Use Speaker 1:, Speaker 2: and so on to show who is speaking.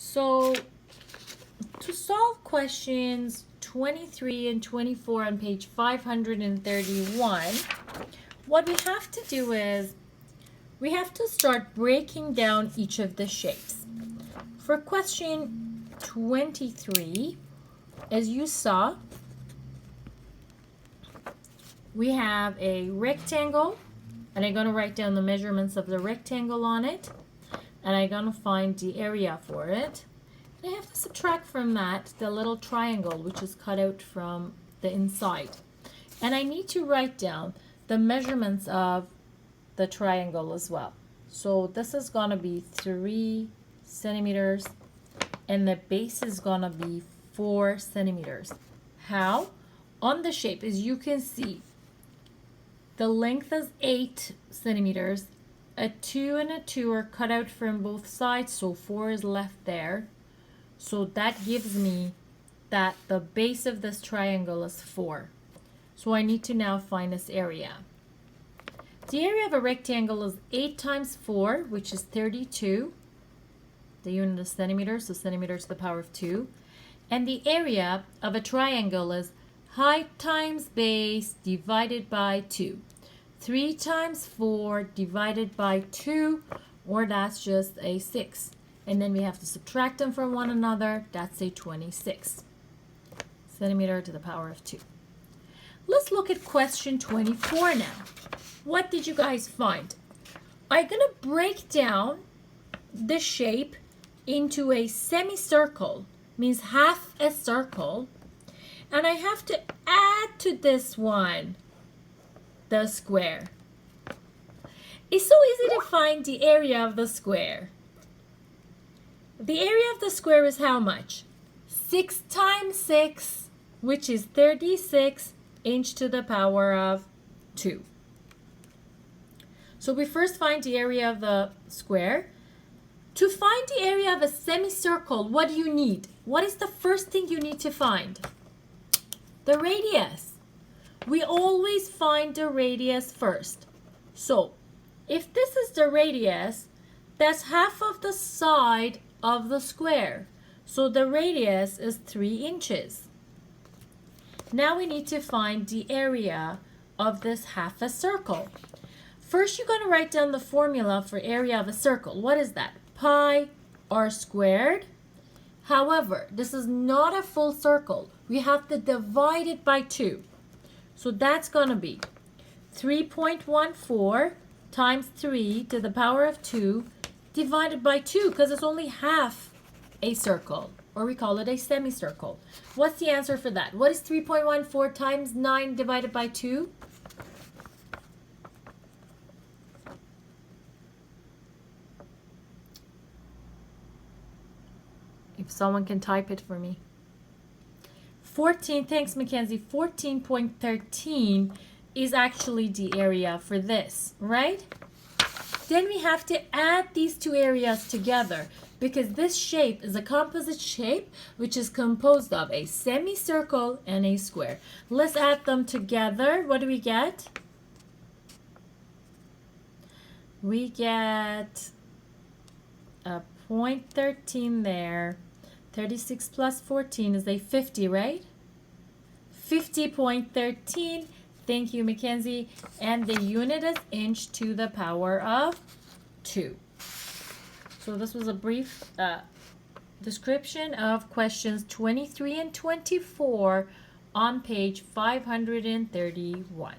Speaker 1: So to solve questions 23 and 24 on page 531, what we have to do is we have to start breaking down each of the shapes. For question 23, as you saw, we have a rectangle, and I'm going to write down the measurements of the rectangle on it, and I'm going to find the area for it. I have to subtract from that the little triangle which is cut out from the inside. And I need to write down the measurements of the triangle as well. So this is going to be 3 centimeters and the base is going to be 4 centimeters. How? On the shape, as you can see, the length is 8 centimeters. A 2 and a 2 are cut out from both sides, so 4 is left there. So that gives me that the base of this triangle is 4. So I need to now find this area. The area of a rectangle is 8 times 4, which is 32. The unit is centimeters, so centimeters to the power of 2. And the area of a triangle is height times base divided by 2. 3 times 4 divided by 2, or that's just a 6. And then we have to subtract them from one another. That's a 26 centimeter to the power of 2. Let's look at question 24 now. What did you guys find? I'm going to break down the shape into a semicircle, means half a circle, and I have to add to this one the square. It's so easy to find the area of the square. The area of the square is how much? 6 times 6, which is 36 inch to the power of 2. So we first find the area of the square. To find the area of a semicircle, what do you need? What is the first thing you need to find? The radius. We always find the radius first. So if this is the radius, that's half of the side of the square. So the radius is 3 inches. Now we need to find the area of this half a circle. First, you're going to write down the formula for area of a circle. What is that? Pi r squared. However, this is not a full circle. We have to divide it by 2. So that's going to be 3.14 times 3 to the power of 2 divided by 2, because it's only half a circle, or we call it a semicircle. What's the answer for that? What is 3.14 times 9 divided by 2? If someone can type it for me. 14, thanks Mackenzie, 14.13 is actually the area for this, right? Then we have to add these two areas together because this shape is a composite shape which is composed of a semicircle and a square. Let's add them together. What do we get? We get a 0.13 there. 36 plus 14 is a 50, right? 50.13. Thank you, Mackenzie. And the unit is inch to the power of 2. So this was a brief description of questions 23 and 24 on page 531.